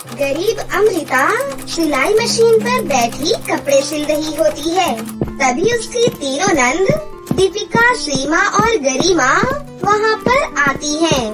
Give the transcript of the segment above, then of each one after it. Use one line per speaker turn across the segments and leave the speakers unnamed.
गरीब अमृता सिलाई मशीन पर बैठी कपड़े सिल रही होती है। तभी उसकी तीनों नंद दीपिका, सीमा और गरिमा वहाँ पर आती हैं।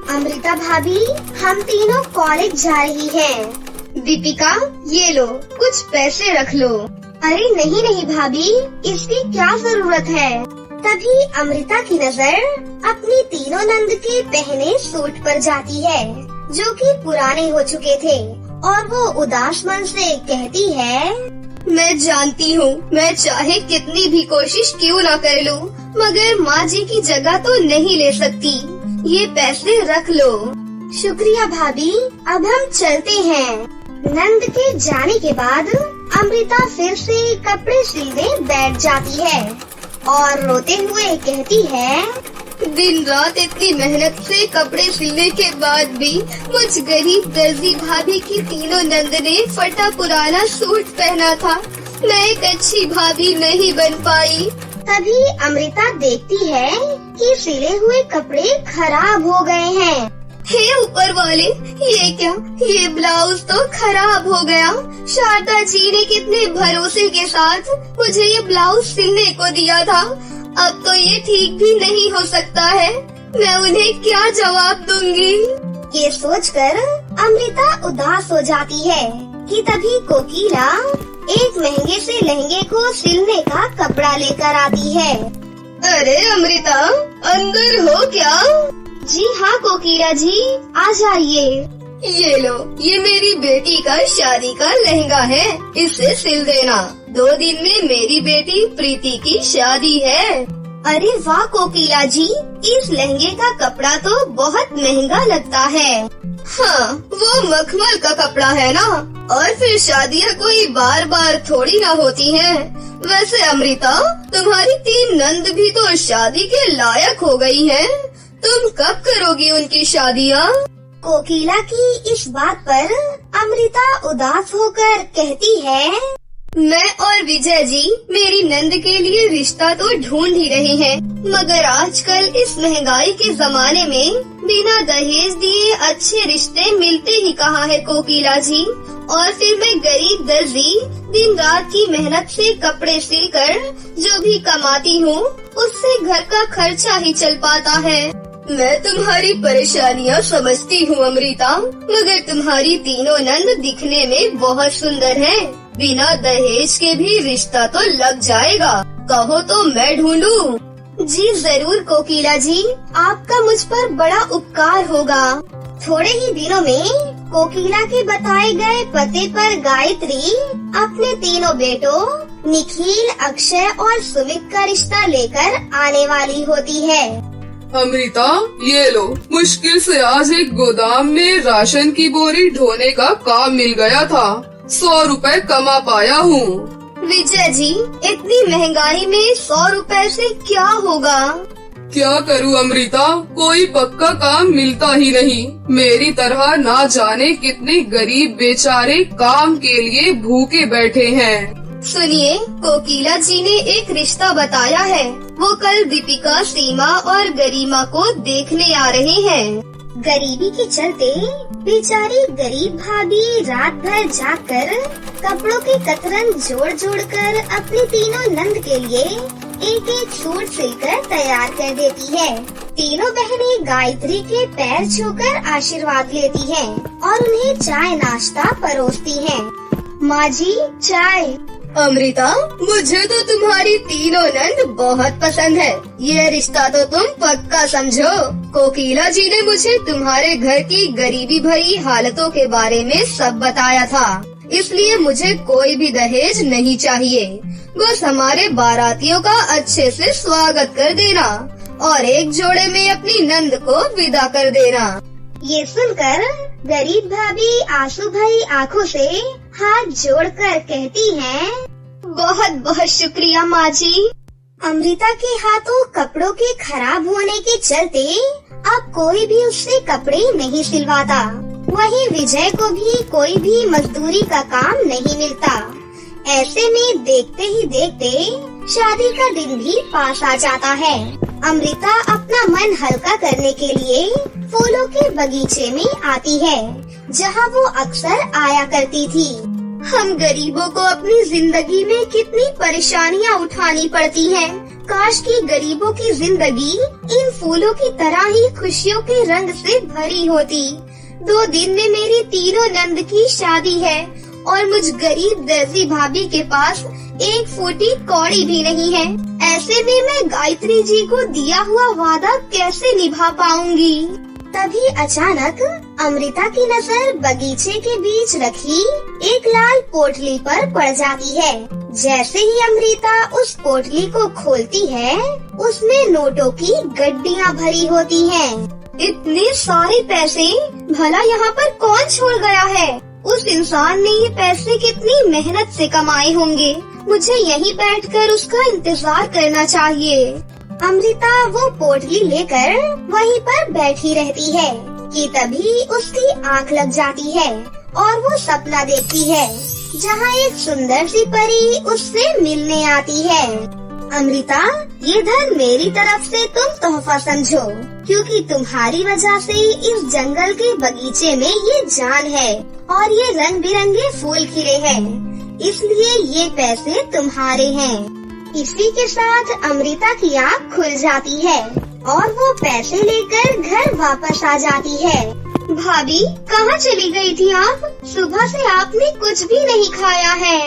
अमृता भाभी, हम तीनों कॉलेज जा रही हैं। दीपिका, ये लो कुछ पैसे रख लो। अरे नहीं नहीं भाभी, इसकी क्या जरूरत है। तभी अमृता की नजर अपनी तीनों नंद के पहने सूट पर जाती है, जो कि पुराने हो चुके थे, और वो उदास मन से कहती है, मैं जानती हूँ मैं चाहे कितनी भी कोशिश क्यों ना कर लूँ, मगर माँ जी की जगह तो नहीं ले सकती। ये पैसे रख लो। शुक्रिया भाभी, अब हम चलते हैं। नंद के जाने के बाद अमृता फिर से कपड़े सिलने बैठ जाती है और रोते हुए कहती है, दिन रात इतनी मेहनत से कपड़े सिलने के बाद भी मुझ गरीब दर्जी भाभी की तीनों नंद ने फटा पुराना सूट पहना था। मैं एक अच्छी भाभी नहीं बन पाई। तभी अमृता देखती है कि सिले हुए कपड़े खराब हो गए हैं। हे ऊपर वाले, ये क्या, ये ब्लाउज तो खराब हो गया। शारदा जी ने कितने भरोसे के साथ मुझे ये ब्लाउज सिलने को दिया था, अब तो ये ठीक भी नहीं हो सकता है। मैं उन्हें क्या जवाब दूंगी। ये सोचकर अमृता उदास हो जाती है कि तभी कोकिला एक महंगे से लहंगे को सिलने का कपड़ा लेकर आती है। अरे अमृता, अंदर हो क्या? जी हाँ कोकिला जी, आ जाइए। ये लो, ये मेरी बेटी का शादी का लहंगा है, इसे सिल देना। 2 दिन में मेरी बेटी प्रीति की शादी है। अरे वाह कोकिला जी, इस लहंगे का कपड़ा तो बहुत महंगा लगता है। हाँ, वो मखमल का कपड़ा है ना, और फिर शादियाँ कोई बार बार थोड़ी ना होती हैं। वैसे अमृता, तुम्हारी 3 नंद भी तो शादी के लायक हो गई हैं। तुम कब करोगी उनकी शादियाँ? कोकिला की इस बात पर अमृता उदास होकर कहती है, मैं और विजय जी मेरी नंद के लिए रिश्ता तो ढूंढ ही रहे हैं, मगर आजकल इस महंगाई के जमाने में बिना दहेज दिए अच्छे रिश्ते मिलते ही कहाँ है कोकिला जी। और फिर मैं गरीब दर्जी दिन रात की मेहनत से कपड़े सिलकर जो भी कमाती हूँ, उससे घर का खर्चा ही चल पाता है। मैं तुम्हारी परेशानियाँ समझती हूँ अमृता, मगर तुम्हारी तीनों नंद दिखने में बहुत सुंदर हैं। बिना दहेज के भी रिश्ता तो लग जाएगा। कहो तो मैं ढूंढूं? जी जरूर कोकिला जी, आपका मुझ पर बड़ा उपकार होगा। थोड़े ही दिनों में कोकिला के बताए गए पते पर गायत्री अपने तीनों बेटों निखिल, अक्षय और सुमित का रिश्ता लेकर आने वाली होती है।
अमृता, ये लो, मुश्किल से आज एक गोदाम में राशन की बोरी ढोने का काम मिल गया था। 100 रुपए कमा पाया हूँ।
विजय जी, इतनी महंगाई में 100 रुपए से क्या होगा?
क्या करूँ अमृता, कोई पक्का काम मिलता ही नहीं। मेरी तरह ना जाने कितने गरीब बेचारे काम के लिए भूखे बैठे हैं।
सुनिए, कोकिला जी ने एक रिश्ता बताया है। वो कल दीपिका, सीमा और गरिमा को देखने आ रहे हैं। गरीबी के चलते बेचारी गरीब भाभी रात भर जाकर कपड़ों के कतरन जोड़ जोड़ कर अपनी तीनों नंद के लिए एक एक सूट सिलकर तैयार कर देती है। तीनों बहनें गायत्री के पैर छूकर आशीर्वाद लेती हैं और उन्हें चाय नाश्ता परोसती हैं। माँ जी, चाय। अमृता, मुझे तो तुम्हारी तीनों नंद बहुत पसंद है। ये रिश्ता तो तुम पक्का समझो। कोकिला जी ने मुझे तुम्हारे घर की गरीबी भरी हालतों के बारे में सब बताया था, इसलिए मुझे कोई भी दहेज नहीं चाहिए। बस हमारे बारातियों का अच्छे से स्वागत कर देना और एक जोड़े में अपनी नंद को विदा कर देना। ये सुनकर गरीब भाभी आंसू भरी आँखों से हाथ जोड़कर कहती हैं, बहुत बहुत शुक्रिया माँ जी। अमृता के हाथों कपड़ों के खराब होने के चलते अब कोई भी उससे कपड़े नहीं सिलवाता। वहीं विजय को भी कोई भी मजदूरी का काम नहीं मिलता। ऐसे में देखते ही देखते शादी का दिन भी पास आ जाता है। अमृता अपना मन हल्का करने के लिए फूलों के बगीचे में आती है, जहाँ वो अक्सर आया करती थी। हम गरीबों को अपनी जिंदगी में कितनी परेशानियाँ उठानी पड़ती हैं। काश कि गरीबों की जिंदगी इन फूलों की तरह ही खुशियों के रंग से भरी होती। 2 दिन में मेरी तीनों नंद की शादी है और मुझ गरीब दर्जी भाभी के पास 1 फूटी कौड़ी भी नहीं है। ऐसे में मैं गायत्री जी को दिया हुआ वादा कैसे निभा पाऊंगी। तभी अचानक अमृता की नजर बगीचे के बीच रखी एक लाल पोटली पर पड़ जाती है। जैसे ही अमृता उस पोटली को खोलती है, उसमें नोटों की गड्डियाँ भरी होती हैं। इतने सारे पैसे भला यहाँ पर कौन छोड़ गया है? उस इंसान ने ये पैसे कितनी मेहनत से कमाए होंगे। मुझे यहीं बैठकर उसका इंतजार करना चाहिए। अमृता वो पोटली लेकर वहीं पर बैठी रहती है कि तभी उसकी आंख लग जाती है और वो सपना देखती है, जहाँ एक सुंदर सी परी उससे मिलने आती है। अमृता, ये धन मेरी तरफ से तुम तोहफा समझो, क्योंकि तुम्हारी वजह से इस जंगल के बगीचे में ये जान है और ये रंग बिरंगे फूल खिले हैं, इसलिए ये पैसे तुम्हारे हैं। इसी के साथ अमृता की आँख खुल जाती है और वो पैसे लेकर घर वापस आ जाती है। भाभी, कहाँ चली गई थी आप? सुबह से आपने कुछ भी नहीं खाया है।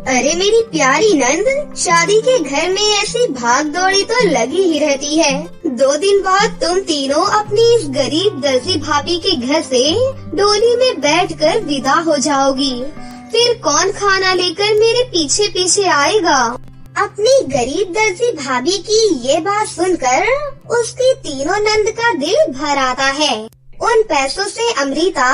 अरे मेरी प्यारी नंद, शादी के घर में ऐसी भाग दौड़ी तो लगी ही रहती है। 2 दिन बाद तुम तीनों अपनी इस गरीब दर्जी भाभी के घर से डोली में बैठकर विदा हो जाओगी। फिर कौन खाना लेकर मेरे पीछे पीछे आएगा? अपनी गरीब दर्जी भाभी की ये बात सुनकर उसकी तीनों नंद का दिल भर आता है। उन पैसों से अमृता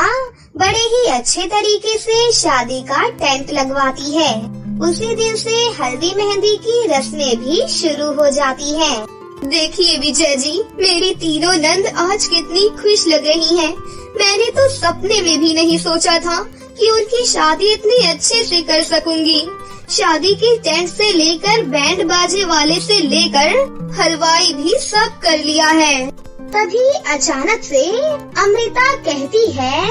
बड़े ही अच्छे तरीके से शादी का टेंट लगवाती है। उसी दिन से हल्दी मेहंदी की रस्में भी शुरू हो जाती हैं। देखिए विजय जी, मेरी तीनों नंद आज कितनी खुश लग रही हैं। मैंने तो सपने में भी नहीं सोचा था कि उनकी शादी इतनी अच्छे से कर सकूंगी। शादी के टेंट से लेकर बैंड बाजे वाले से लेकर हलवाई भी सब कर लिया है। तभी अचानक से अमृता कहती है,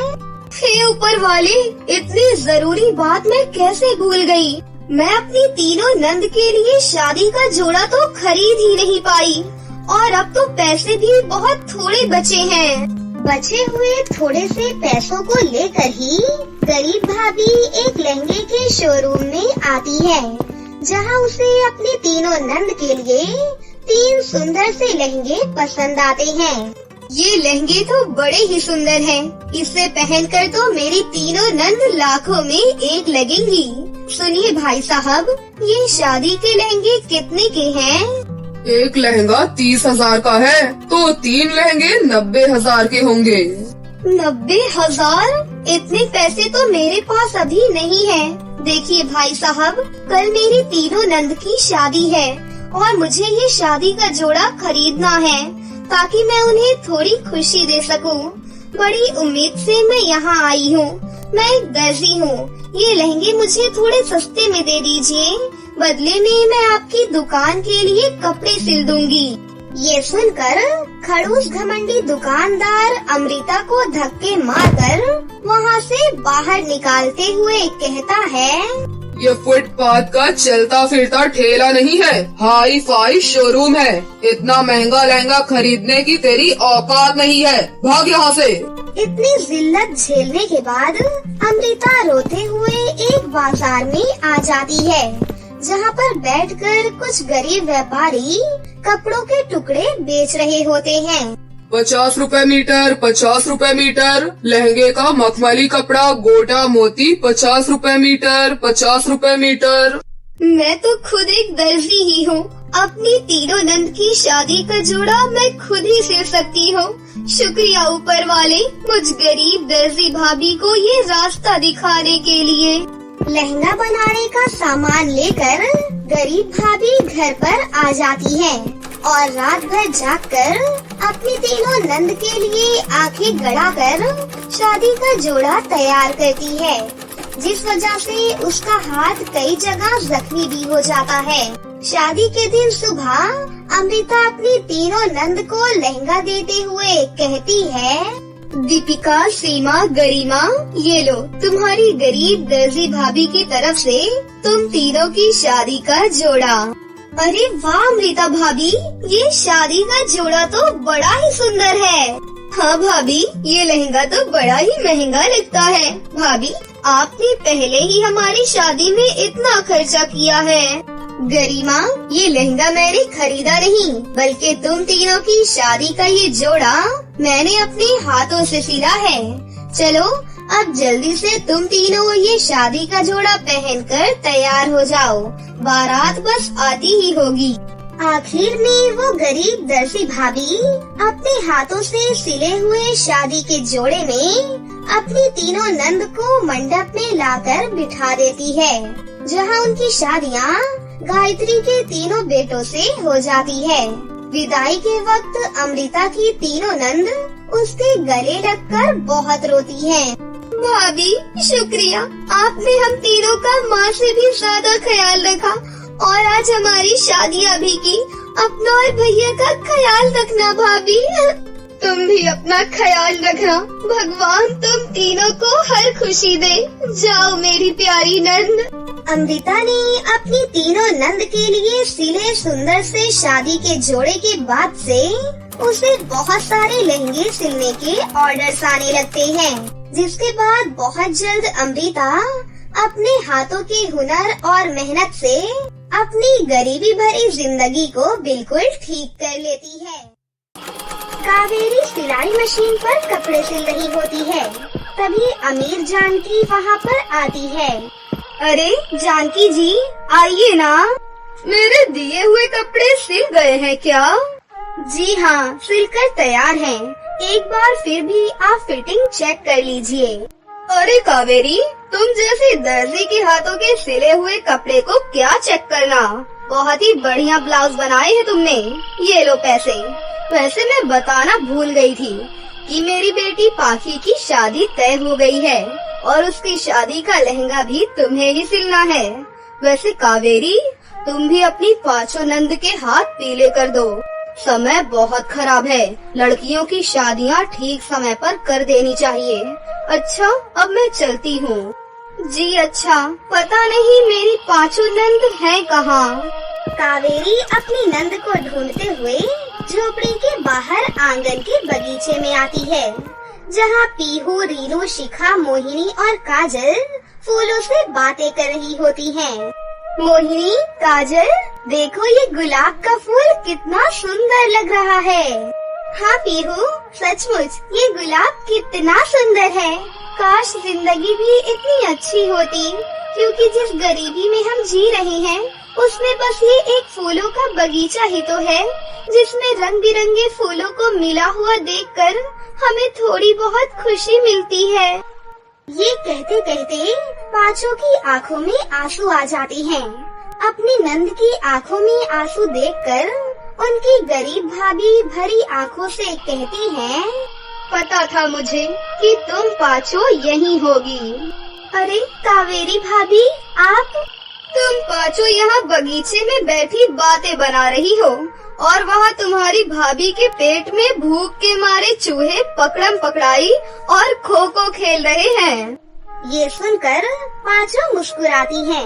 हे ऊपर वाले, इतनी जरूरी बात मैं कैसे भूल गई। मैं अपनी तीनों नंद के लिए शादी का जोड़ा तो खरीद ही नहीं पाई और अब तो पैसे भी बहुत थोड़े बचे हैं। बचे हुए थोड़े से पैसों को लेकर ही गरीब भाभी एक लहंगे के शोरूम में आती है, जहां उसे अपनी तीनों नंद के लिए 3 सुंदर से लहंगे पसंद आते हैं। ये लहंगे तो बड़े ही सुंदर हैं। इसे पहनकर तो मेरी तीनों नंद लाखों में एक लगेंगी। सुनिए भाई साहब, ये शादी के लहंगे कितने के हैं?
एक लहंगा 30,000 का है, तो 3 लहंगे 90,000 के होंगे।
90,000? इतने पैसे तो मेरे पास अभी नहीं है। देखिए भाई साहब, कल मेरी तीनों नंद की शादी है और मुझे ये शादी का जोड़ा खरीदना है, ताकि मैं उन्हें थोड़ी खुशी दे सकूं। बड़ी उम्मीद से मैं यहाँ आई हूँ। मैं एक दर्जी हूँ। ये लहंगे मुझे थोड़े सस्ते में दे दीजिए, बदले में मैं आपकी दुकान के लिए कपड़े सिल दूंगी। ये सुनकर खड़ूस घमंडी दुकानदार अमृता को धक्के मारकर वहाँ से बाहर निकालते हुए कहता है,
ये फुटपाथ का चलता फिरता ठेला नहीं है, हाई फाई शोरूम है। इतना महंगा लहंगा खरीदने की तेरी औकात नहीं है, भाग यहाँ से।
इतनी जिल्लत झेलने के बाद अमृता रोते हुए एक बाजार में आ जाती है, जहाँ पर बैठकर कुछ गरीब व्यापारी कपड़ों के टुकड़े बेच रहे होते हैं।
50 रुपए मीटर, 50 रुपए मीटर। लहंगे का मखमली कपड़ा गोटा मोती 50 रुपए मीटर, 50 रुपए मीटर।
मैं तो खुद एक दर्जी ही हूँ। अपनी तीनों नंद की शादी का जोड़ा मैं खुद ही सिल सकती हूँ। शुक्रिया ऊपर वाले, मुझ गरीब दर्जी भाभी को ये रास्ता दिखाने के लिए। लहंगा बनाने का सामान लेकर गरीब भाभी घर पर आ जाती है और रात भर जागकर अपनी तीनों नंद के लिए आंखें गड़ाकर शादी का जोड़ा तैयार करती है, जिस वजह से उसका हाथ कई जगह जख्मी भी हो जाता है। शादी के दिन सुबह अमृता अपनी तीनों नंद को लहंगा देते हुए कहती है, दीपिका, सीमा, गरिमा, ये लो तुम्हारी गरीब दर्जी भाभी की तरफ से तुम तीनों की शादी का जोड़ा। अरे वाह अमृता भाभी, ये शादी का जोड़ा तो बड़ा ही सुंदर है। हाँ भाभी, ये लहंगा तो बड़ा ही महंगा लगता है। भाभी, आपने पहले ही हमारी शादी में इतना खर्चा किया है। गरिमा, ये लहंगा मैंने खरीदा नहीं, बल्कि तुम तीनों की शादी का ये जोड़ा मैंने अपने हाथों से सिला है। चलो अब जल्दी से तुम तीनों ये शादी का जोड़ा पहनकर तैयार हो जाओ, बारात बस आती ही होगी। आखिर में वो गरीब दर्जी भाभी अपने हाथों से सिले हुए शादी के जोड़े में अपनी तीनों नंद को मंडप में लाकर बिठा देती है, जहाँ उनकी शादियाँ गायत्री के तीनों बेटों से हो जाती है। विदाई के वक्त अमृता की तीनों नंद उसके गले लगकर बहुत रोती हैं। भाभी शुक्रिया, आपने हम तीनों का माँ से भी ज्यादा ख्याल रखा और आज हमारी शादियाँ भी की। अपना और भैया का ख्याल रखना भाभी। तुम भी अपना ख्याल रखना। भगवान तुम तीनों को हर खुशी दे। जाओ मेरी प्यारी नंद। अमृता ने अपनी तीनों नंद के लिए सिले सुंदर से शादी के जोड़े के बाद से उसे बहुत सारे लहंगे सिलने के ऑर्डर्स आने लगते हैं, जिसके बाद बहुत जल्द अमृता अपने हाथों के हुनर और मेहनत से अपनी गरीबी भरी जिंदगी को बिल्कुल ठीक कर लेती है। कावेरी सिलाई मशीन पर कपड़े सिल रही होती है, तभी अमीर जानकी वहाँ पर आती है। अरे जानकी जी, आइए ना। मेरे दिए हुए कपड़े सिल गए हैं क्या? जी हाँ, सिलकर तैयार हैं। एक बार फिर भी आप फिटिंग चेक कर लीजिए। अरे कावेरी, तुम जैसे दर्जी के हाथों के सिले हुए कपड़े को क्या चेक करना, बहुत ही बढ़िया ब्लाउज बनाए हैं तुमने। ये लो पैसे। वैसे मैं बताना भूल गई थी कि मेरी बेटी पाखी की शादी तय हो गई है और उसकी शादी का लहंगा भी तुम्हें ही सिलना है। वैसे कावेरी, तुम भी अपनी पांचों नंद के हाथ पीले कर दो। समय बहुत खराब है, लड़कियों की शादियाँ ठीक समय पर कर देनी चाहिए। अच्छा, अब मैं चलती हूँ। जी अच्छा, पता नहीं मेरी पांचों नंद हैं कहाँ। कावेरी अपनी नंद को ढूंढते हुए झोपड़ी के बाहर आंगन के बगीचे में आती है, जहाँ पीहू, रीनू, शिखा, मोहिनी और काजल फूलों से बातें कर रही होती हैं। मोहिनी, काजल, देखो ये गुलाब का फूल कितना सुंदर लग रहा है। हाँ पीहू, सचमुच ये गुलाब कितना सुंदर है। काश जिंदगी भी इतनी अच्छी होती, क्योंकि जिस गरीबी में हम जी रहे हैं उसमें बस ये एक फूलों का बगीचा ही तो है, जिसमें रंग बिरंगे फूलों को मिला हुआ देखकर हमें थोड़ी बहुत खुशी मिलती है। ये कहते कहते पांचों की आंखों में आंसू आ जाते हैं। अपनी नंद की आंखों में आंसू देखकर उनकी गरीब भाभी भरी आंखों से कहती हैं, पता था मुझे कि तुम पांचों यहीं होगी। अरे कावेरी भाभी, आप? तुम पांचों यहाँ बगीचे में बैठी बातें बना रही हो और वहाँ तुम्हारी भाभी के पेट में भूख के मारे चूहे पकड़म पकड़ाई और खो खो खेल रहे हैं। ये सुनकर पांचों मुस्कुराती हैं।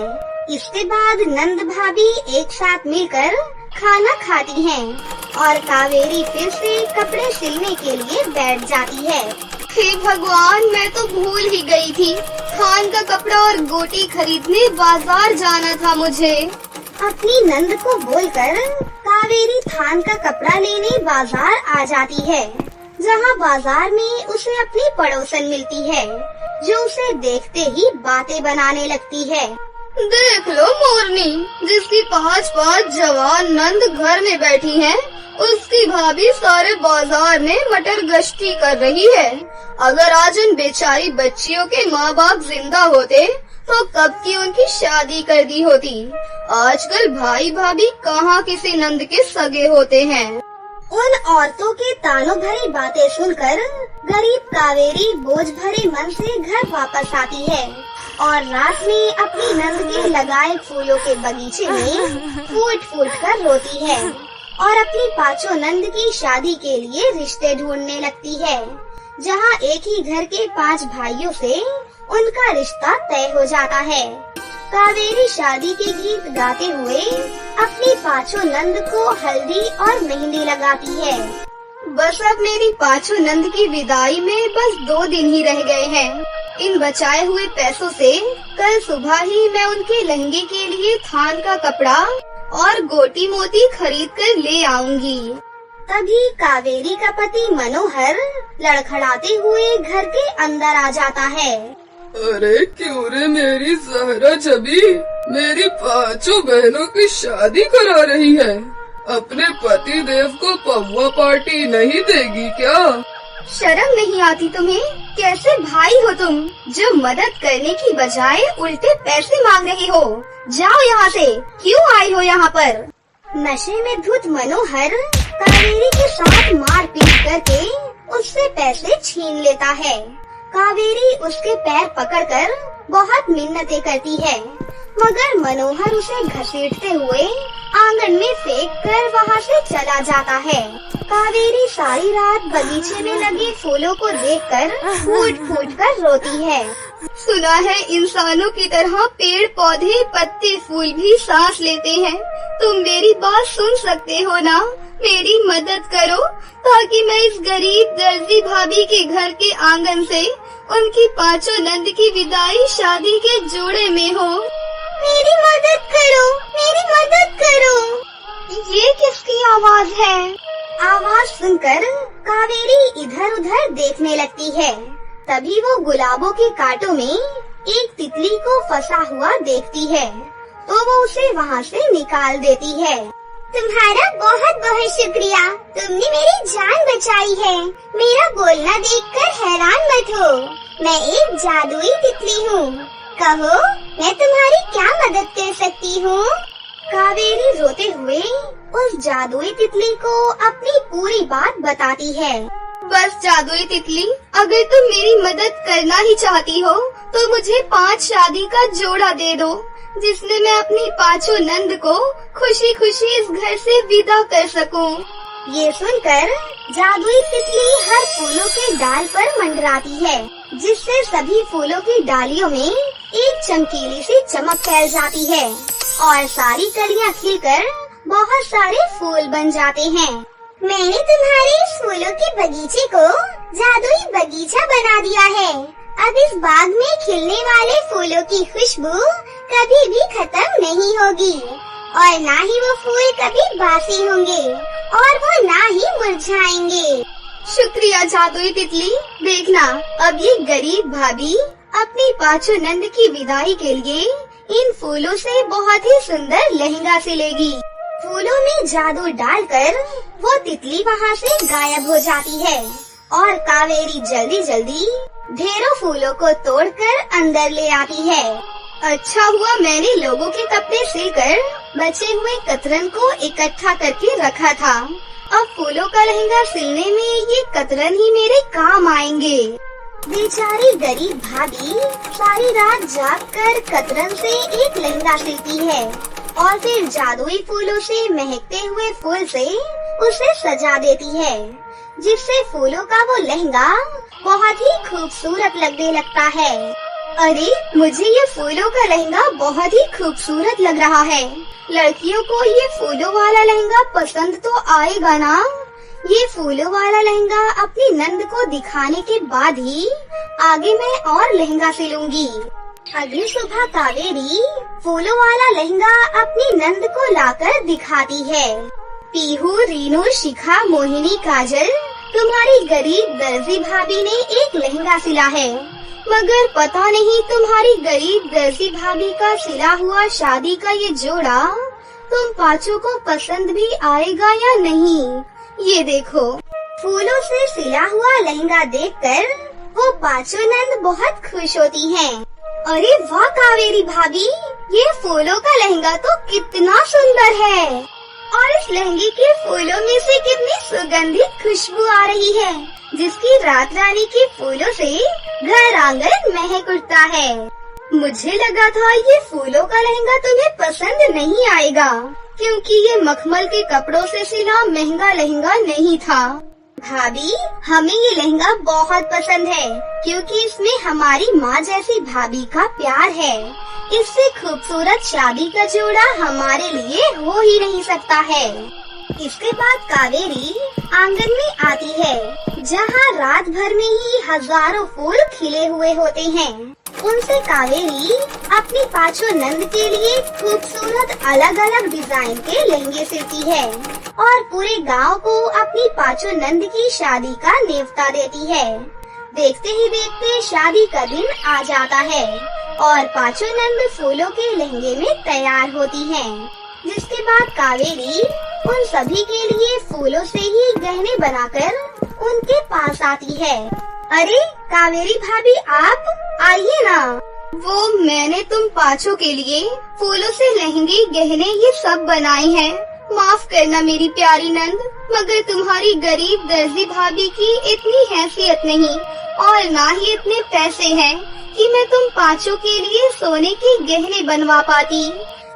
इसके बाद नंद भाभी एक साथ मिलकर खाना खाती हैं और कावेरी फिर से कपड़े सिलने के लिए बैठ जाती है। हे भगवान, मैं तो भूल ही गई थी। थान का कपड़ा और गोटी खरीदने बाजार जाना था मुझे। अपनी नंद को बोलकर कावेरी थान का कपड़ा लेने बाजार आ जाती है, जहाँ बाजार में उसे अपनी पड़ोसन मिलती है, जो उसे देखते ही बातें बनाने लगती है। देख लो मोरनी, जिसकी पाँच जवान नंद घर में बैठी हैं, उसकी भाभी सारे बाजार में मटर गश्ती कर रही है। अगर आज उन बेचारी बच्चियों के माँ बाप जिंदा होते तो कब की उनकी शादी कर दी होती। आजकल भाई भाभी कहाँ किसी नंद के सगे होते हैं। उन औरतों के तानों भरी बातें सुनकर गरीब कावेरी बोझ भरे मन से घर वापस आती है और रात में अपनी नंद के लगाए फूलों के बगीचे में फूट फूट कर रोती है। और अपनी पांचों नंद की शादी के लिए रिश्ते ढूंढने लगती है, जहाँ एक ही घर के 5 भाइयों से उनका रिश्ता तय हो जाता है। कावेरी शादी के गीत गाते हुए अपनी पांचों नंद को हल्दी और मेहंदी लगाती है। बस अब मेरी पांचों नंद की विदाई में बस 2 दिन ही रह गए हैं। इन बचाए हुए पैसों से कल सुबह ही मैं उनके लहंगे के लिए थान का कपड़ा और गोटी मोती खरीद कर ले आऊंगी। तभी कावेरी का पति मनोहर लड़खड़ाते हुए घर के अंदर आ जाता है।
अरे क्यों रे मेरी ज़हरा छवि, मेरी 5 बहनों की शादी करा रही है। अपने पति देव को पौवा पार्टी नहीं देगी क्या?
शर्म नहीं आती तुम्हें? कैसे भाई हो तुम, जो मदद करने की बजाय उल्टे पैसे मांग रहे हो? जाओ यहाँ से, क्यों आई हो यहाँ पर? नशे में धुत मनोहर कावेरी के साथ मारपीट करके उससे पैसे छीन लेता है। कावेरी उसके पैर पकड़कर बहुत मिन्नतें करती है, मगर मनोहर उसे घसीटते हुए आंगन में फेंक कर वहाँ से चला जाता है। कावेरी सारी रात बगीचे में लगे फूलों को देखकर फूट फूट कर रोती है। सुना है इंसानों की तरह पेड़ पौधे पत्ते फूल भी सांस लेते हैं। तुम मेरी बात सुन सकते हो ना? मेरी मदद करो ताकि मैं इस गरीब दर्जी भाभी के घर के आंगन से उनकी 5 नंद की विदाई शादी के जोड़े में हो। मेरी मदद करो, मेरी मदद करो। ये किसकी आवाज है? आवाज सुनकर कावेरी इधर उधर देखने लगती है। तभी वो गुलाबों के कांटों में एक तितली को फंसा हुआ देखती है, तो वो उसे वहाँ से निकाल देती है। तुम्हारा बहुत बहुत शुक्रिया, तुमने मेरी जान बचाई है। मेरा बोलना देखकर हैरान मत हो, मैं एक जादुई तितली हूँ। कहो, मैं तुम्हारी क्या मदद कर सकती हूँ? कावेरी रोते हुए उस जादुई तितली को अपनी पूरी बात बताती है। बस जादुई तितली, अगर तुम मेरी मदद करना ही चाहती हो तो मुझे 5 शादी का जोड़ा दे दो, जिसमें मैं अपनी 5 नंद को खुशी खुशी इस घर से विदा कर सकूं। ये सुनकर जादुई तितली हर फूलों के डाल पर मंडराती है, जिससे सभी फूलों की डालियों में एक चमकीली सी चमक फैल जाती है और सारी कलियां खिलकर बहुत सारे फूल बन जाते हैं। मैंने तुम्हारे इस फूलों के बगीचे को जादुई बगीचा बना दिया है। अब इस बाग में खिलने वाले फूलों की खुशबू कभी भी खत्म नहीं होगी और ना ही वो फूल कभी बासी होंगे और वो ना ही मुरझाएंगे। शुक्रिया जादुई तितली। देखना, अब ये गरीब भाभी अपनी 5 नंद की विदाई के लिए इन फूलों से बहुत ही सुंदर लहंगा सिलेगी। फूलों में जादू डालकर वो तितली वहाँ से गायब हो जाती है और कावेरी जल्दी जल्दी ढेरों फूलों को तोड़कर अंदर ले आती है। अच्छा हुआ मैंने लोगों के कपड़े सिलकर बचे हुए कतरन को इकट्ठा करके रखा था। अब फूलों का लहंगा सिलने में ये कतरन ही मेरे काम आएंगे। बेचारी गरीब भाभी सारी रात जागकर कतरन से एक लहंगा सिलती है और फिर जादुई फूलों से महकते हुए फूल से उसे सजा देती है, जिससे फूलों का वो लहंगा बहुत ही खूबसूरत लगने लगता है। अरे, मुझे ये फूलों का लहंगा बहुत ही खूबसूरत लग रहा है। लड़कियों को ये फूलों वाला लहंगा पसंद तो आएगा ना? ये फूलों वाला लहंगा अपनी नंद को दिखाने के बाद ही आगे मैं और लहंगा सिलूंगी। अगली सुबह कावेरी फूलों वाला लहंगा अपनी नंद को लाकर दिखाती है। पीहू, रीनू, शिखा, मोहिनी, काजल, तुम्हारी गरीब दर्जी भाभी ने एक लहंगा सिला है, मगर पता नहीं तुम्हारी गरीब दर्जी भाभी का सिला हुआ शादी का ये जोड़ा तुम 5 को पसंद भी आएगा या नहीं। ये देखो। फूलों से सिला हुआ लहंगा देखकर वो 5 नंद बहुत खुश होती हैं। अरे वाह कावेरी भाभी, ये फूलों का लहंगा तो कितना सुंदर है और इस लहंगे के फूलों में से कितनी सुगंधित खुशबू आ रही है, जिसकी रात रानी के फूलों से घर आंगन महक उठता है। मुझे लगा था ये फूलों का लहंगा तुम्हें पसंद नहीं आएगा, क्योंकि ये मखमल के कपड़ों से सिला महंगा लहंगा नहीं था। भाभी, हमें ये लहंगा बहुत पसंद है क्योंकि इसमें हमारी माँ जैसी भाभी का प्यार है। इससे खूबसूरत शादी का जोड़ा हमारे लिए हो ही नहीं सकता है। इसके बाद कावेरी आंगन में आती है जहाँ रात भर में ही हजारों फूल खिले हुए होते हैं। उनसे कावेरी अपनी पांचों नंद के लिए खूबसूरत अलग अलग डिजाइन के लहंगे सिलती है और पूरे गांव को अपनी पांचों नंद की शादी का न्योता देती है। देखते ही देखते शादी का दिन आ जाता है और पांचों नंद फूलों के लहंगे में तैयार होती हैं। जिसके बाद कावेरी उन सभी के लिए फूलों से ही गहने बनाकर उनके पास आती है। अरे कावेरी भाभी, आप आइए ना। वो मैंने तुम पांचों के लिए फूलों से लहंगे गहने ये सब बनाए हैं। माफ करना मेरी प्यारी नंद, मगर तुम्हारी गरीब दर्जी भाभी की इतनी हैसियत नहीं और ना ही इतने पैसे हैं कि मैं तुम पांचों के लिए सोने के गहने बनवा पाती।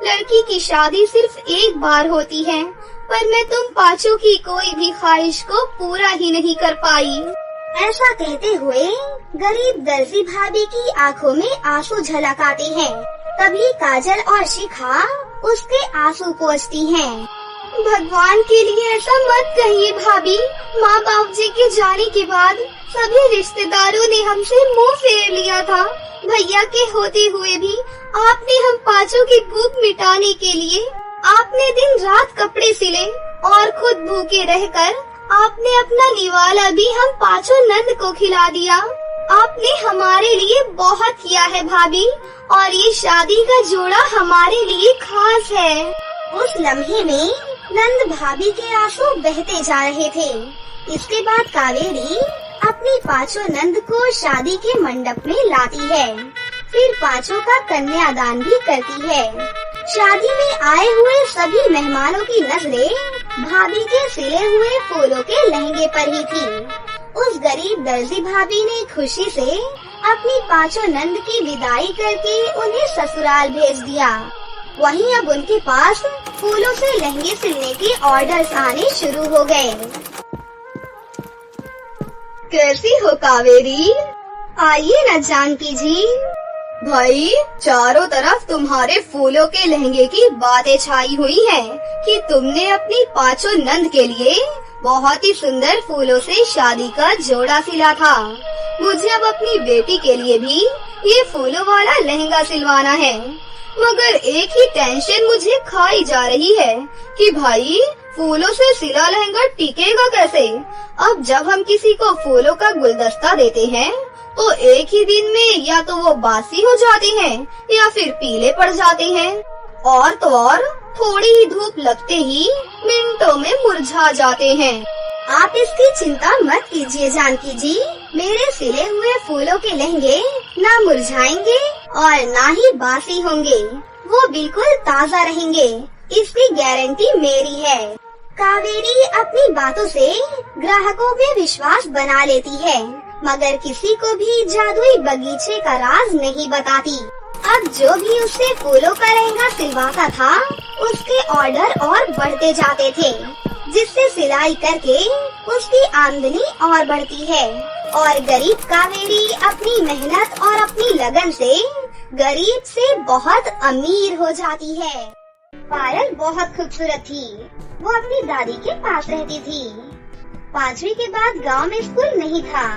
लड़की की शादी सिर्फ एक बार होती है, पर मैं तुम पांचों की कोई भी ख्वाहिश को पूरा ही नहीं कर पाई। ऐसा कहते हुए गरीब दर्जी भाभी की आंखों में आंसू झलक आते हैं। तभी काजल और शिखा उसके आंसू पोंछती हैं। भगवान के लिए ऐसा मत कहिए भाभी। माँ बाप जी के जाने के बाद सभी रिश्तेदारों ने हमसे मुंह फेर लिया था। भैया के होते हुए भी आपने हम पांचों की भूख मिटाने के लिए आपने दिन रात कपड़े सिले और खुद भूखे रहकर आपने अपना निवाला भी हम पांचों नंद को खिला दिया। आपने हमारे लिए बहुत किया है भाभी और ये शादी का जोड़ा हमारे लिए खास है। उस लम्हे में नंद भाभी के आंसू बहते जा रहे थे। इसके बाद कावेरी अपनी पांचों नंद को शादी के मंडप में लाती है। फिर पांचों का कन्यादान भी करती है। शादी में आए हुए सभी मेहमानों की नजरें भाभी के सिले हुए फूलों के लहंगे पर ही थी। उस गरीब दर्जी भाभी ने खुशी से अपनी पांचों नंद की विदाई करके उन्हें ससुराल भेज दिया। वहीं अब उनके पास फूलों से लहंगे सिलने के ऑर्डर्स आने शुरू हो गए। कैसी हो कावेरी? आइए न जानकी जी। भाई, चारों तरफ तुम्हारे फूलों के लहंगे की बातें छाई हुई हैं कि तुमने अपनी पांचों नंद के लिए बहुत ही सुंदर फूलों से शादी का जोड़ा सिला था। मुझे अब अपनी बेटी के लिए भी ये फूलों वाला लहंगा सिलवाना है, मगर एक ही टेंशन मुझे खाई जा रही है कि भाई फूलों से सिला लहंगा टिकेगा कैसे। अब जब हम किसी को फूलों का गुलदस्ता देते हैं तो एक ही दिन में या तो वो बासी हो जाते हैं या फिर पीले पड़ जाते हैं, और तो और थोड़ी ही धूप लगते ही मिनटों में मुरझा जाते हैं। आप इसकी चिंता मत कीजिए जानकी जी, मेरे सिले हुए फूलों के लहंगे ना मुरझाएंगे और ना ही बासी होंगे, वो बिल्कुल ताज़ा रहेंगे, इसकी गारंटी मेरी है। कावेरी अपनी बातों से ग्राहकों में विश्वास बना लेती है, मगर किसी को भी जादुई बगीचे का राज नहीं बताती। अब जो भी उससे फूलों का लहंगा सिलवाता था, उसके ऑर्डर और बढ़ते जाते थे, जिससे सिलाई करके उसकी आमदनी और बढ़ती है और गरीब कावेरी अपनी मेहनत और अपनी लगन से गरीब से बहुत अमीर हो जाती है। पायल बहुत खूबसूरत थी। वो अपनी दादी के पास रहती थी। 5वीं के बाद गांव में स्कूल नहीं था,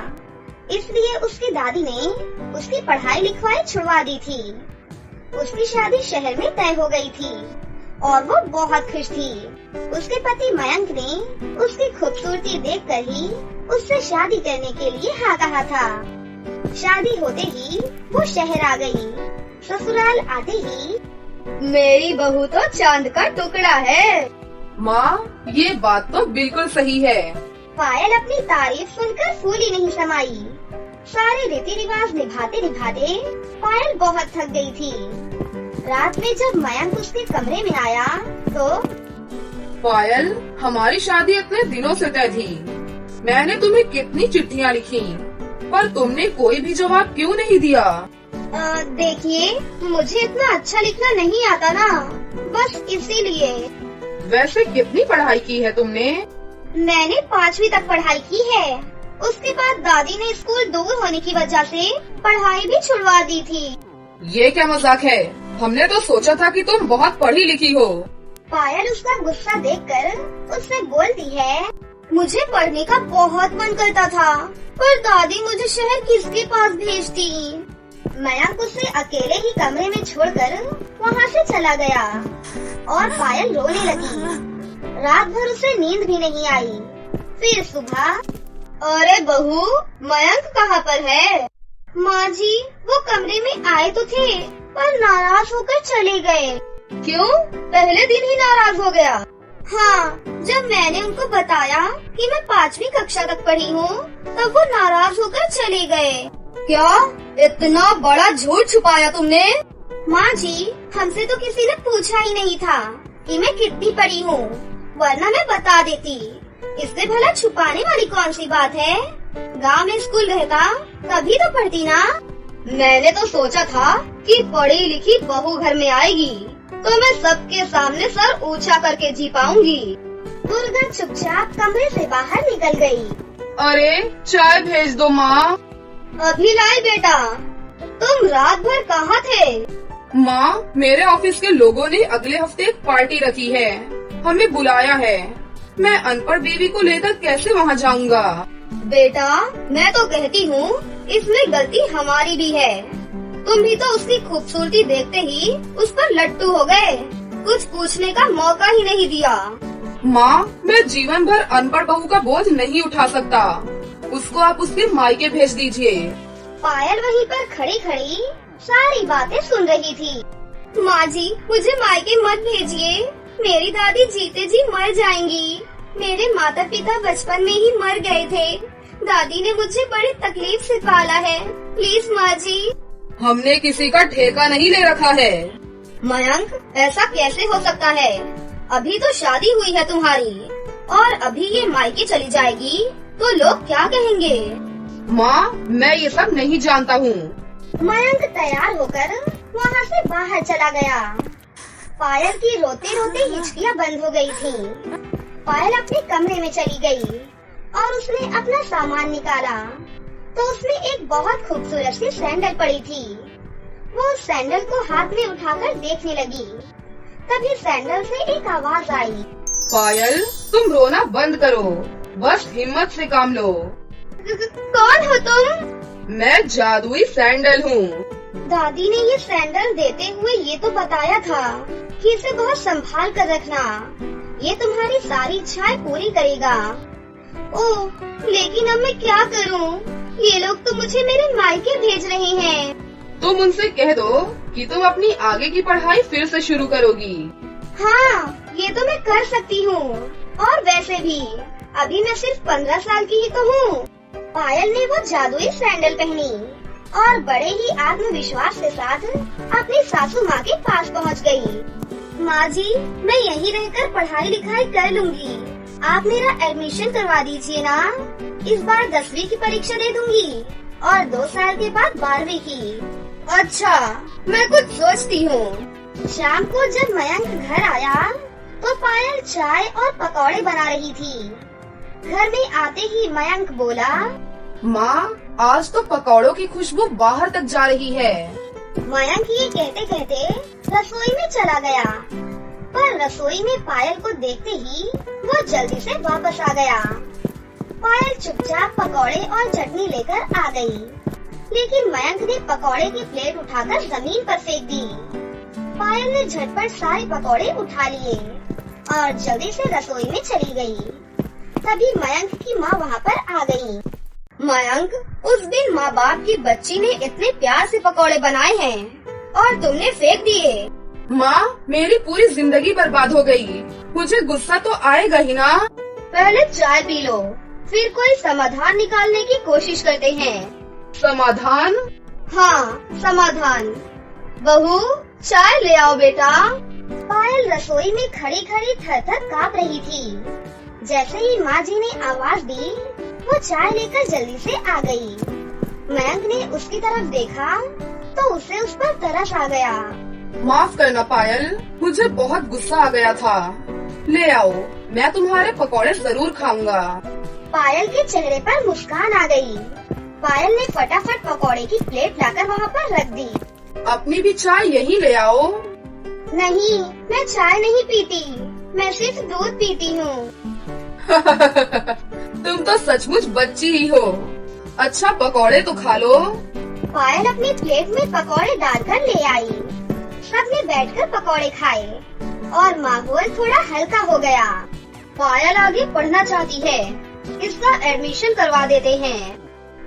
इसलिए उसकी दादी ने उसकी पढ़ाई लिखवाई छुड़वा दी थी। उसकी शादी शहर में तय हो गई थी और वो बहुत खुश थी। उसके पति मयंक ने उसकी खूबसूरती देखकर ही उससे शादी करने के लिए हाँ कहा था। शादी होते ही वो शहर आ गई। ससुराल आते ही मेरी बहू तो चांद का टुकड़ा है।
माँ, ये बात तो बिल्कुल सही है।
पायल अपनी तारीफ सुनकर फूली नहीं समाई। सारे रीति रिवाज निभाते निभाते पायल बहुत थक गई थी। रात में जब मयंक उसके कमरे में आया तो
पायल, हमारी शादी इतने दिनों से तय थी। मैंने तुम्हें कितनी चिट्ठियाँ लिखी, पर तुमने कोई भी जवाब क्यों नहीं दिया?
देखिए, मुझे इतना अच्छा लिखना नहीं आता ना, बस इसीलिए।
वैसे कितनी पढ़ाई की है तुमने?
मैंने 5वीं तक पढ़ाई की है। उसके बाद दादी ने स्कूल दूर होने की वजह से पढ़ाई भी छुड़वा दी थी।
ये क्या मजाक है? हमने तो सोचा था कि तुम बहुत पढ़ी लिखी हो।
पायल उसका गुस्सा देखकर उससे बोलती है, मुझे पढ़ने का बहुत मन करता था, पर दादी मुझे शहर किसके पास भेजती। मयंक उसे अकेले ही कमरे में छोड़कर वहाँ से चला गया और पायल रोने लगी। रात भर उसे नींद भी नहीं आई। फिर सुबह, अरे बहू, मयंक कहाँ पर है? माँ जी, वो कमरे में आए तो थे, पर नाराज होकर चले गए। क्यों? पहले दिन ही नाराज हो गया? हाँ, जब मैंने उनको बताया कि मैं 5वीं कक्षा तक पढ़ी हूँ, तब वो नाराज होकर चले गए। क्या? इतना बड़ा झूठ छुपाया तुमने? माँ जी, हमसे तो किसी ने पूछा ही नहीं था कि मैं कितनी पढ़ी हूँ, वरना मैं बता देती। इससे भला छुपाने वाली कौन सी बात है? गांव में स्कूल रहता तभी तो पढ़ती ना। मैंने तो सोचा था कि पढ़ी लिखी बहू घर में आएगी तो मैं सबके सामने सर ऊंचा करके जी पाऊंगी। दुर्गा चुपचाप कमरे से बाहर निकल गई।
अरे चाय भेज दो माँ।
अभी लाई बेटा। तुम रात भर कहाँ थे?
माँ, मेरे ऑफिस के लोगों ने अगले हफ्ते एक पार्टी रखी है, हमें बुलाया है। मैं अनपढ़ बीवी को लेकर कैसे वहाँ जाऊँगा?
बेटा, मैं तो कहती हूँ इसमें गलती हमारी भी है। तुम भी तो उसकी खूबसूरती देखते ही उस पर लट्टू हो गए, कुछ पूछने का मौका ही नहीं दिया।
माँ, मैं जीवन भर अनपढ़ बहू का बोझ नहीं उठा सकता। उसको आप उसके मायके भेज दीजिए।
पायल वहीं पर खड़ी खड़ी सारी बातें सुन रही थी। माँ जी, मुझे मायके मत भेजिए, मेरी दादी जीते जी मर जाएंगी। मेरे माता पिता बचपन में ही मर गए थे। दादी ने मुझे बड़ी तकलीफ से पाला है, प्लीज माँ जी।
हमने किसी का ठेका नहीं ले रखा है।
मयंक, ऐसा कैसे हो सकता है? अभी तो शादी हुई है तुम्हारी, और अभी ये मायके चली जाएगी तो लोग क्या कहेंगे?
माँ, मैं ये सब नहीं जानता हूँ।
मयंक तैयार होकर वहाँ से बाहर चला गया। पायल की रोते रोते हिचकियाँ बंद हो गई थी। पायल अपने कमरे में चली गई और उसने अपना सामान निकाला तो उसमें एक बहुत खूबसूरत सी सैंडल पड़ी थी। वो सैंडल को हाथ में उठाकर देखने लगी। तभी सैंडल से एक आवाज आई,
पायल, तुम रोना बंद करो, बस हिम्मत से काम लो।
कौन हो तुम?
मैं जादुई सैंडल हूँ।
दादी ने ये सैंडल देते हुए ये तो बताया था कि इसे बहुत संभाल कर रखना, ये तुम्हारी सारी इच्छाएं पूरी करेगा। ओह, लेकिन अब मैं क्या करूं? ये लोग तो मुझे मेरे मायके भेज रहे हैं।
तुम उनसे कह दो कि तुम अपनी आगे की पढ़ाई फिर से शुरू करोगी।
हाँ, ये तो मैं कर सकती हूँ, और वैसे भी अभी मैं सिर्फ 15 साल की ही तो हूँ। पायल ने वो जादुई सैंडल पहनी और बड़े ही आत्मविश्वास के साथ अपनी सासू माँ के पास पहुँच गई। माँ जी, मैं यहीं रहकर पढ़ाई लिखाई कर लूंगी, आप मेरा एडमिशन करवा दीजिए ना। इस बार 10वीं की परीक्षा दे दूंगी और 2 साल के बाद 12वीं की। अच्छा, मैं कुछ सोचती हूँ। शाम को जब मयंक घर आया तो पायल चाय और पकौड़े बना रही थी। घर में आते ही मयंक बोला,
माँ, आज तो पकौड़ों की खुशबू बाहर तक जा रही है।
मयंक ये कहते कहते रसोई में चला गया, पर रसोई में पायल को देखते ही वो जल्दी से वापस आ गया। पायल चुपचाप पकौड़े और चटनी लेकर आ गई, लेकिन मयंक ने पकौड़े की प्लेट उठाकर जमीन पर फेंक दी। पायल ने झटपट सारे पकौड़े उठा लिए और जल्दी से रसोई में चली गई। तभी मयंक की माँ वहाँ पर आ गई। मयंक, उस दिन माँ बाप की बच्ची ने इतने प्यार से पकौड़े बनाए हैं और तुमने फेंक दिए।
माँ, मेरी पूरी जिंदगी बर्बाद हो गई। मुझे गुस्सा तो आएगा ही ना।
पहले चाय पी लो, फिर कोई समाधान निकालने की कोशिश करते हैं।
समाधान?
हाँ, समाधान। बहू, चाय ले आओ बेटा। पायल रसोई में खड़ी खड़ी थर-थर काँप रही थी। जैसे ही माँ जी ने आवाज दी, वो चाय लेकर जल्दी से आ गई। मयंक ने उसकी तरफ देखा तो उसे उस पर तरस आ गया।
माफ करना पायल, मुझे बहुत गुस्सा आ गया था। ले आओ, मैं तुम्हारे पकौड़े जरूर खाऊंगा।
पायल के चेहरे पर मुस्कान आ गई। पायल ने फटाफट पकौड़े की प्लेट लाकर वहाँ पर रख दी।
अपनी भी चाय यहीं ले आओ।
नहीं, मैं चाय नहीं पीती, मैं सिर्फ दूध पीती हूँ।
तुम तो सचमुच बच्ची ही हो। अच्छा पकौड़े तो खा लो।
पायल अपनी प्लेट में पकौड़े डालकर ले आई। सबने बैठकर पकौड़े खाए और माहौल थोड़ा हल्का हो गया। पायल आगे पढ़ना चाहती है, इसका एडमिशन करवा देते हैं।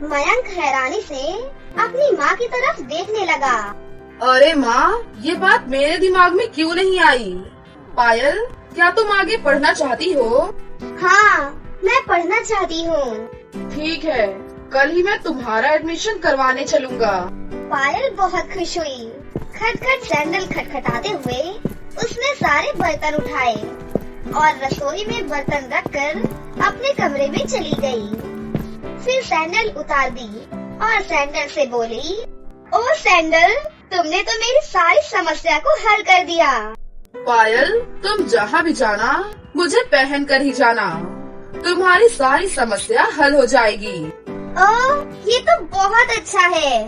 मयंक हैरानी से अपनी माँ की तरफ देखने लगा।
अरे माँ, ये बात मेरे दिमाग में क्यों नहीं आई? पायल, क्या तुम आगे पढ़ना चाहती हो?
हाँ, मैं पढ़ना चाहती हूँ।
ठीक है, कल ही मैं तुम्हारा एडमिशन करवाने चलूँगा।
पायल बहुत खुश हुई। खटखट सैंडल खटखटाते हुए उसने सारे बर्तन उठाए और रसोई में बर्तन रखकर अपने कमरे में चली गई। फिर सैंडल उतार दी और सैंडल से बोली, ओ सैंडल, तुमने तो मेरी सारी समस्या को हल कर दिया।
पायल, तुम जहाँ भी जाना मुझे पहन कर ही जाना, तुम्हारी सारी समस्या हल हो जाएगी।
ओह, ये तो बहुत अच्छा है।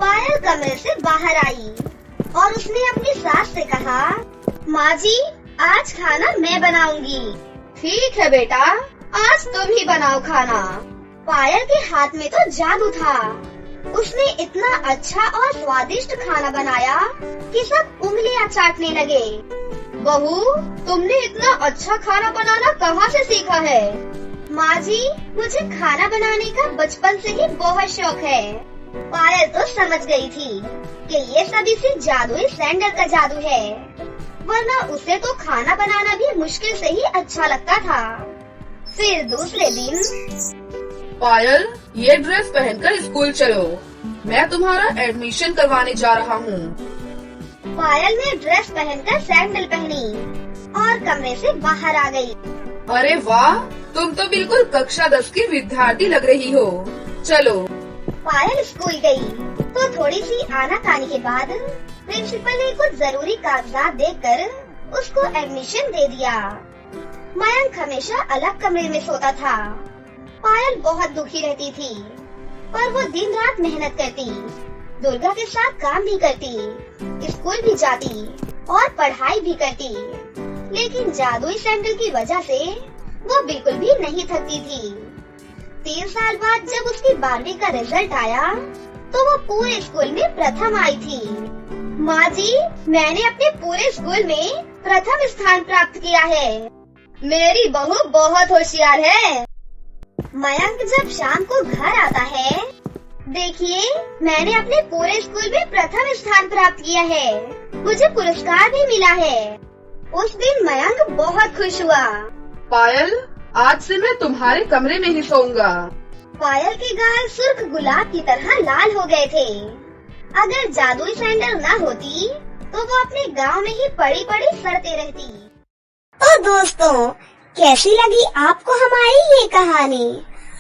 पायल कमरे से बाहर आई और उसने अपनी सास से कहा, माँ जी, आज खाना मैं बनाऊंगी। ठीक है बेटा, आज तुम ही बनाओ खाना। पायल के हाथ में तो जादू था। उसने इतना अच्छा और स्वादिष्ट खाना बनाया कि सब उंगलियां चाटने लगे। बहू, तुमने इतना अच्छा खाना बनाना कहाँ से सीखा है? माँ जी, मुझे खाना बनाने का बचपन से ही बहुत शौक है। पायल तो समझ गई थी कि ये सब इसी जादुई सैंडल का जादू है, वरना उसे तो खाना बनाना भी मुश्किल से ही अच्छा लगता था। फिर दूसरे दिन,
पायल, ये ड्रेस पहनकर स्कूल चलो, मैं तुम्हारा एडमिशन करवाने जा रहा हूँ।
पायल ने ड्रेस पहनकर सैंडल पहनी और कमरे से बाहर आ गई।
अरे वाह, तुम तो बिल्कुल कक्षा 10 की विद्यार्थी लग रही हो। चलो।
पायल स्कूल गई तो थोड़ी सी आनाकानी के बाद प्रिंसिपल ने कुछ जरूरी कागजात देकर उसको एडमिशन दे दिया। मयंक हमेशा अलग कमरे में सोता था। पायल बहुत दुखी रहती थी, पर वो दिन रात मेहनत करती, दुर्गा के साथ काम भी करती, स्कूल भी जाती और पढ़ाई भी करती, लेकिन जादुई सैंडल की वजह से वो बिल्कुल भी नहीं थकती थी। 3 साल बाद जब उसकी 12वीं का रिजल्ट आया तो वो पूरे स्कूल में प्रथम आई थी। माँ जी, मैंने अपने पूरे स्कूल में प्रथम स्थान प्राप्त किया है। मेरी बहू बहुत होशियार है। मयंक जब शाम को घर आता है, देखिए, मैंने अपने पूरे स्कूल में प्रथम स्थान प्राप्त किया है, मुझे पुरस्कार भी मिला है। उस दिन मयंक बहुत खुश हुआ।
पायल, आज से मैं तुम्हारे कमरे में ही सोऊंगा।
पायल के गाल सुर्ख गुलाब की तरह लाल हो गए थे। अगर जादुई सैंडल न होती तो वो अपने गांव में ही पड़ी पड़ी सड़ते रहती। तो दोस्तों, कैसी लगी आपको हमारी ये कहानी?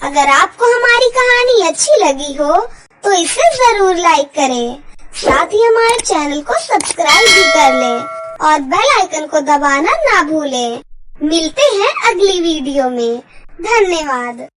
अगर आपको हमारी कहानी अच्छी लगी हो तो इसे जरूर लाइक करें, साथ ही हमारे चैनल को सब्सक्राइब भी कर लें और बेल आइकन को दबाना ना भूलें। मिलते हैं अगली वीडियो में। धन्यवाद।